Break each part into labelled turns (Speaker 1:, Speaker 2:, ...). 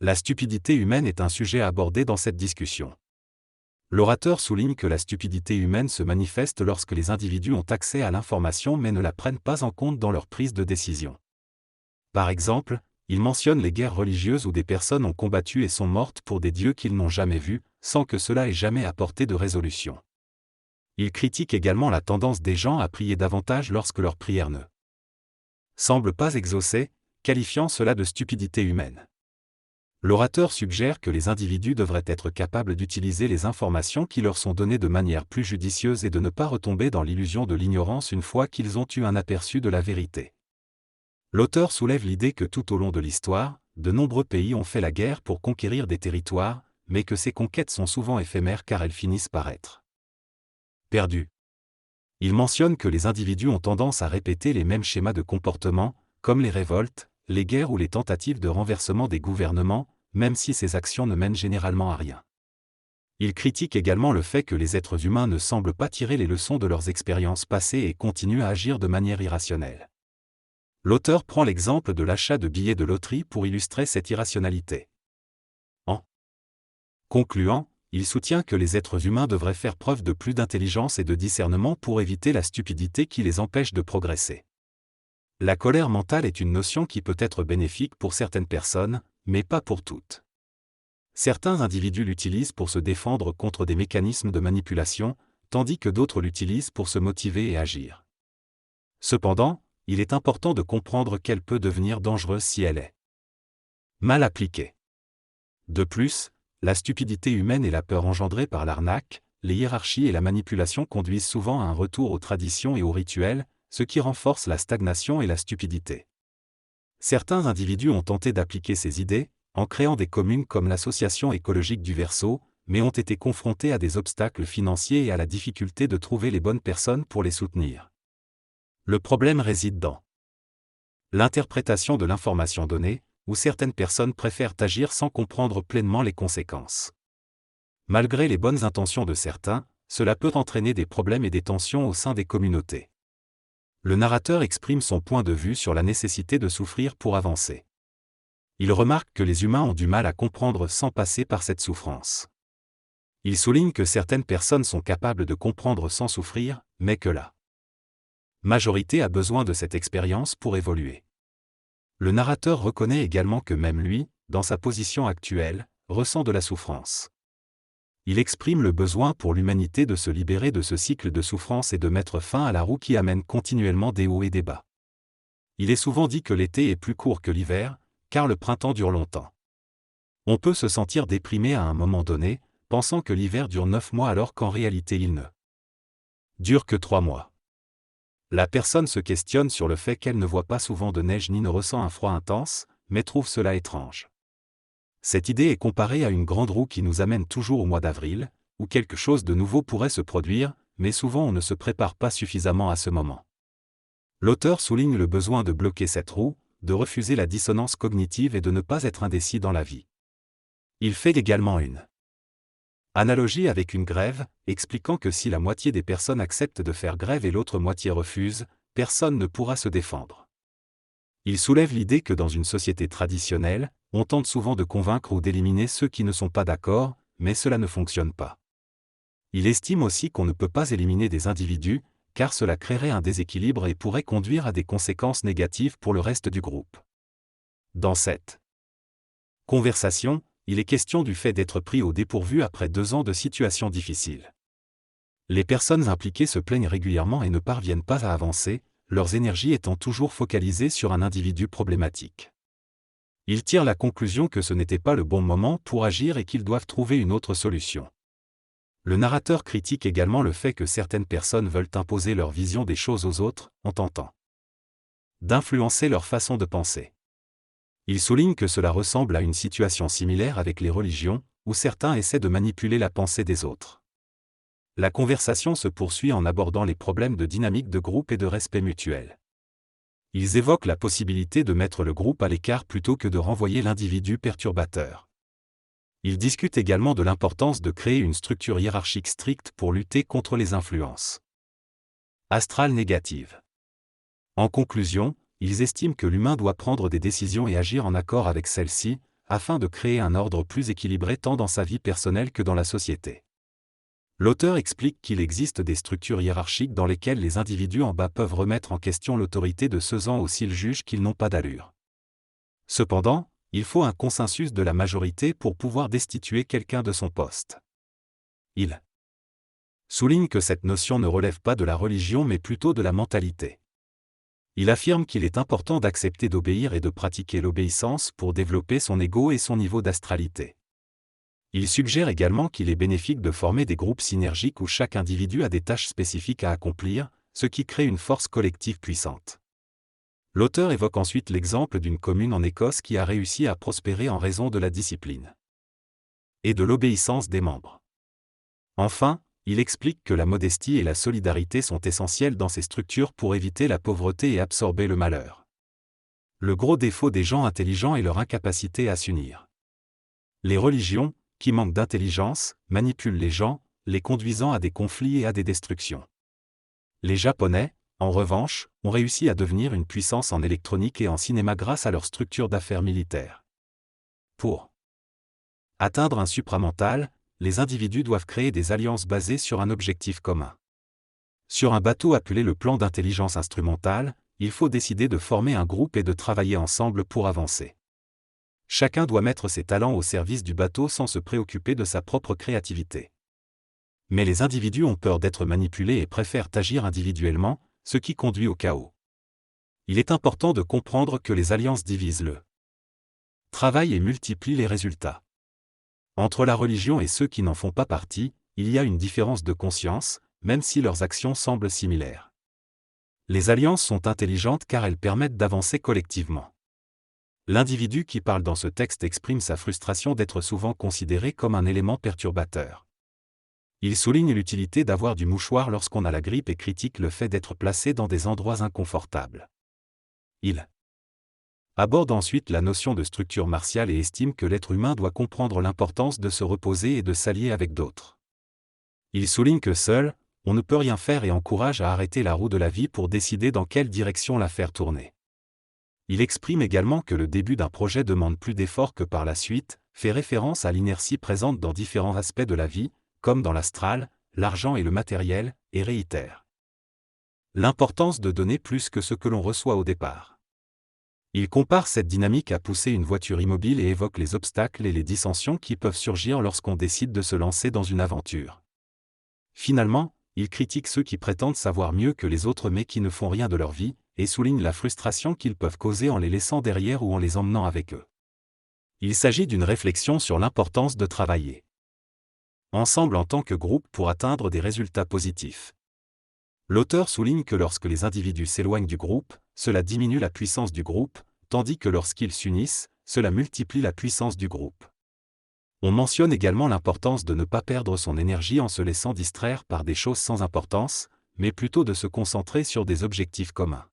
Speaker 1: La stupidité humaine est un sujet abordé dans cette discussion. L'orateur souligne que la stupidité humaine se manifeste lorsque les individus ont accès à l'information mais ne la prennent pas en compte dans leur prise de décision. Par exemple, il mentionne les guerres religieuses où des personnes ont combattu et sont mortes pour des dieux qu'ils n'ont jamais vus, sans que cela ait jamais apporté de résolution. Il critique également la tendance des gens à prier davantage lorsque leur prière ne semble pas exaucée, qualifiant cela de stupidité humaine. L'orateur suggère que les individus devraient être capables d'utiliser les informations qui leur sont données de manière plus judicieuse et de ne pas retomber dans l'illusion de l'ignorance une fois qu'ils ont eu un aperçu de la vérité. L'auteur soulève l'idée que tout au long de l'histoire, de nombreux pays ont fait la guerre pour conquérir des territoires, mais que ces conquêtes sont souvent éphémères car elles finissent par être perdues. Il mentionne que les individus ont tendance à répéter les mêmes schémas de comportement, comme les révoltes, les guerres ou les tentatives de renversement des gouvernements, même si ces actions ne mènent généralement à rien. Il critique également le fait que les êtres humains ne semblent pas tirer les leçons de leurs expériences passées et continuent à agir de manière irrationnelle. L'auteur prend l'exemple de l'achat de billets de loterie pour illustrer cette irrationalité. En concluant, il soutient que les êtres humains devraient faire preuve de plus d'intelligence et de discernement pour éviter la stupidité qui les empêche de progresser. La colère mentale est une notion qui peut être bénéfique pour certaines personnes, mais pas pour toutes. Certains individus l'utilisent pour se défendre contre des mécanismes de manipulation, tandis que d'autres l'utilisent pour se motiver et agir. Cependant, il est important de comprendre qu'elle peut devenir dangereuse si elle est mal appliquée. De plus, la stupidité humaine et la peur engendrée par l'arnaque, les hiérarchies et la manipulation conduisent souvent à un retour aux traditions et aux rituels, ce qui renforce la stagnation et la stupidité. Certains individus ont tenté d'appliquer ces idées, en créant des communes comme l'Association écologique du Verseau, mais ont été confrontés à des obstacles financiers et à la difficulté de trouver les bonnes personnes pour les soutenir. Le problème réside dans l'interprétation de l'information donnée, où certaines personnes préfèrent agir sans comprendre pleinement les conséquences. Malgré les bonnes intentions de certains, cela peut entraîner des problèmes et des tensions au sein des communautés. Le narrateur exprime son point de vue sur la nécessité de souffrir pour avancer. Il remarque que les humains ont du mal à comprendre sans passer par cette souffrance. Il souligne que certaines personnes sont capables de comprendre sans souffrir, mais que la majorité a besoin de cette expérience pour évoluer. Le narrateur reconnaît également que même lui, dans sa position actuelle, ressent de la souffrance. Il exprime le besoin pour l'humanité de se libérer de ce cycle de souffrance et de mettre fin à la roue qui amène continuellement des hauts et des bas. Il est souvent dit que l'été est plus court que l'hiver, car le printemps dure longtemps. On peut se sentir déprimé à un moment donné, pensant que l'hiver dure 9 mois alors qu'en réalité il ne dure que 3 mois. La personne se questionne sur le fait qu'elle ne voit pas souvent de neige ni ne ressent un froid intense, mais trouve cela étrange. Cette idée est comparée à une grande roue qui nous amène toujours au mois d'avril, où quelque chose de nouveau pourrait se produire, mais souvent on ne se prépare pas suffisamment à ce moment. L'auteur souligne le besoin de bloquer cette roue, de refuser la dissonance cognitive et de ne pas être indécis dans la vie. Il fait également une analogie avec une grève, expliquant que si la moitié des personnes acceptent de faire grève et l'autre moitié refuse, personne ne pourra se défendre. Il soulève l'idée que dans une société traditionnelle, on tente souvent de convaincre ou d'éliminer ceux qui ne sont pas d'accord, mais cela ne fonctionne pas. Il estime aussi qu'on ne peut pas éliminer des individus, car cela créerait un déséquilibre et pourrait conduire à des conséquences négatives pour le reste du groupe. Dans cette conversation, il est question du fait d'être pris au dépourvu après 2 ans de situations difficiles. Les personnes impliquées se plaignent régulièrement et ne parviennent pas à avancer, leurs énergies étant toujours focalisées sur un individu problématique. Ils tirent la conclusion que ce n'était pas le bon moment pour agir et qu'ils doivent trouver une autre solution. Le narrateur critique également le fait que certaines personnes veulent imposer leur vision des choses aux autres, en tentant d'influencer leur façon de penser. Il souligne que cela ressemble à une situation similaire avec les religions, où certains essaient de manipuler la pensée des autres. La conversation se poursuit en abordant les problèmes de dynamique de groupe et de respect mutuel. Ils évoquent la possibilité de mettre le groupe à l'écart plutôt que de renvoyer l'individu perturbateur. Ils discutent également de l'importance de créer une structure hiérarchique stricte pour lutter contre les influences astrales négatives. En conclusion, ils estiment que l'humain doit prendre des décisions et agir en accord avec celles-ci, afin de créer un ordre plus équilibré tant dans sa vie personnelle que dans la société. L'auteur explique qu'il existe des structures hiérarchiques dans lesquelles les individus en bas peuvent remettre en question l'autorité de ceux en haut s'ils jugent qu'ils n'ont pas d'allure. Cependant, il faut un consensus de la majorité pour pouvoir destituer quelqu'un de son poste. Il souligne que cette notion ne relève pas de la religion mais plutôt de la mentalité. Il affirme qu'il est important d'accepter d'obéir et de pratiquer l'obéissance pour développer son ego et son niveau d'astralité. Il suggère également qu'il est bénéfique de former des groupes synergiques où chaque individu a des tâches spécifiques à accomplir, ce qui crée une force collective puissante. L'auteur évoque ensuite l'exemple d'une commune en Écosse qui a réussi à prospérer en raison de la discipline et de l'obéissance des membres. Enfin, il explique que la modestie et la solidarité sont essentielles dans ces structures pour éviter la pauvreté et absorber le malheur. Le gros défaut des gens intelligents est leur incapacité à s'unir. Les religions, qui manquent d'intelligence, manipulent les gens, les conduisant à des conflits et à des destructions. Les Japonais, en revanche, ont réussi à devenir une puissance en électronique et en cinéma grâce à leur structure d'affaires militaires. Pour atteindre un supramental, les individus doivent créer des alliances basées sur un objectif commun. Sur un bateau appelé le plan d'intelligence instrumentale, il faut décider de former un groupe et de travailler ensemble pour avancer. Chacun doit mettre ses talents au service du bateau sans se préoccuper de sa propre créativité. Mais les individus ont peur d'être manipulés et préfèrent agir individuellement, ce qui conduit au chaos. Il est important de comprendre que les alliances divisent le travail et multiplient les résultats. Entre la religion et ceux qui n'en font pas partie, il y a une différence de conscience, même si leurs actions semblent similaires. Les alliances sont intelligentes car elles permettent d'avancer collectivement. L'individu qui parle dans ce texte exprime sa frustration d'être souvent considéré comme un élément perturbateur. Il souligne l'utilité d'avoir du mouchoir lorsqu'on a la grippe et critique le fait d'être placé dans des endroits inconfortables. Il aborde ensuite la notion de structure martiale et estime que l'être humain doit comprendre l'importance de se reposer et de s'allier avec d'autres. Il souligne que seul, on ne peut rien faire et encourage à arrêter la roue de la vie pour décider dans quelle direction la faire tourner. Il exprime également que le début d'un projet demande plus d'efforts que par la suite, fait référence à l'inertie présente dans différents aspects de la vie, comme dans l'astral, l'argent et le matériel, et réitère l'importance de donner plus que ce que l'on reçoit au départ. Il compare cette dynamique à pousser une voiture immobile et évoque les obstacles et les dissensions qui peuvent surgir lorsqu'on décide de se lancer dans une aventure. Finalement, il critique ceux qui prétendent savoir mieux que les autres mais qui ne font rien de leur vie, et souligne la frustration qu'ils peuvent causer en les laissant derrière ou en les emmenant avec eux. Il s'agit d'une réflexion sur l'importance de travailler ensemble en tant que groupe pour atteindre des résultats positifs. L'auteur souligne que lorsque les individus s'éloignent du groupe, cela diminue la puissance du groupe, tandis que lorsqu'ils s'unissent, cela multiplie la puissance du groupe. On mentionne également l'importance de ne pas perdre son énergie en se laissant distraire par des choses sans importance, mais plutôt de se concentrer sur des objectifs communs.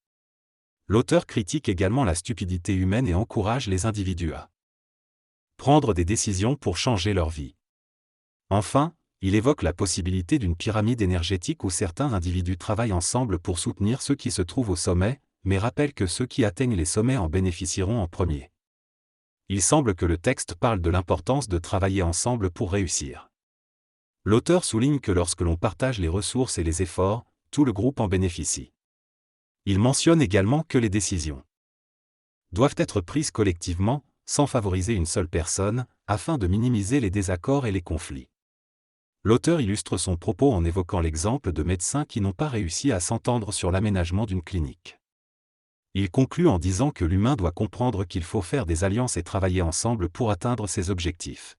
Speaker 1: L'auteur critique également la stupidité humaine et encourage les individus à prendre des décisions pour changer leur vie. Enfin, il évoque la possibilité d'une pyramide énergétique où certains individus travaillent ensemble pour soutenir ceux qui se trouvent au sommet, mais rappelle que ceux qui atteignent les sommets en bénéficieront en premier. Il semble que le texte parle de l'importance de travailler ensemble pour réussir. L'auteur souligne que lorsque l'on partage les ressources et les efforts, tout le groupe en bénéficie. Il mentionne également que les décisions doivent être prises collectivement, sans favoriser une seule personne, afin de minimiser les désaccords et les conflits. L'auteur illustre son propos en évoquant l'exemple de médecins qui n'ont pas réussi à s'entendre sur l'aménagement d'une clinique. Il conclut en disant que l'humain doit comprendre qu'il faut faire des alliances et travailler ensemble pour atteindre ses objectifs.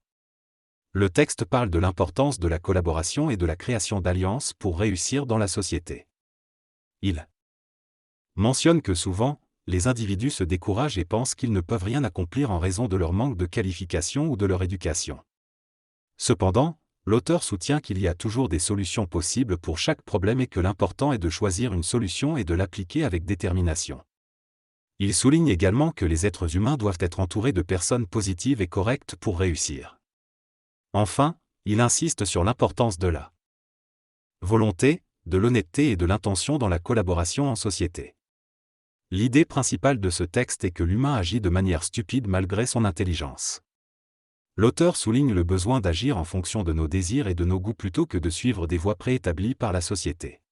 Speaker 1: Le texte parle de l'importance de la collaboration et de la création d'alliances pour réussir dans la société. Il mentionne que souvent, les individus se découragent et pensent qu'ils ne peuvent rien accomplir en raison de leur manque de qualification ou de leur éducation. Cependant, l'auteur soutient qu'il y a toujours des solutions possibles pour chaque problème et que l'important est de choisir une solution et de l'appliquer avec détermination. Il souligne également que les êtres humains doivent être entourés de personnes positives et correctes pour réussir. Enfin, il insiste sur l'importance de la volonté, de l'honnêteté et de l'intention dans la collaboration en société. L'idée principale de ce texte est que l'humain agit de manière stupide malgré son intelligence. L'auteur souligne le besoin d'agir en fonction de nos désirs et de nos goûts plutôt que de suivre des voies préétablies par la société.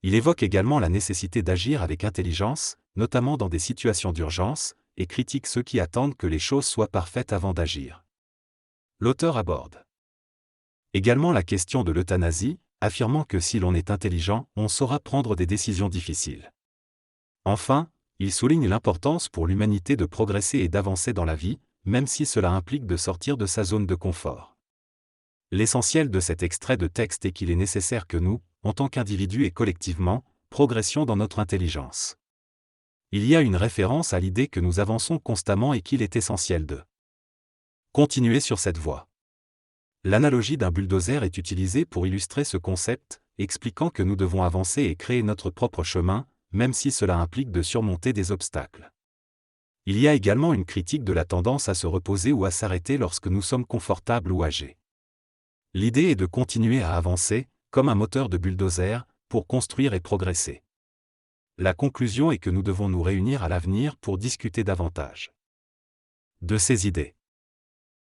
Speaker 1: Il évoque également la nécessité d'agir avec intelligence, notamment dans des situations d'urgence, et critique ceux qui attendent que les choses soient parfaites avant d'agir. L'auteur aborde également la question de l'euthanasie, affirmant que si l'on est intelligent, on saura prendre des décisions difficiles. Enfin, il souligne l'importance pour l'humanité de progresser et d'avancer dans la vie, même si cela implique de sortir de sa zone de confort. L'essentiel de cet extrait de texte est qu'il est nécessaire que nous, en tant qu'individus et collectivement, progressions dans notre intelligence. Il y a une référence à l'idée que nous avançons constamment et qu'il est essentiel de continuer sur cette voie. L'analogie d'un bulldozer est utilisée pour illustrer ce concept, expliquant que nous devons avancer et créer notre propre chemin, même si cela implique de surmonter des obstacles. Il y a également une critique de la tendance à se reposer ou à s'arrêter lorsque nous sommes confortables ou âgés. L'idée est de continuer à avancer, comme un moteur de bulldozer, pour construire et progresser. La conclusion est que nous devons nous réunir à l'avenir pour discuter davantage de ces idées.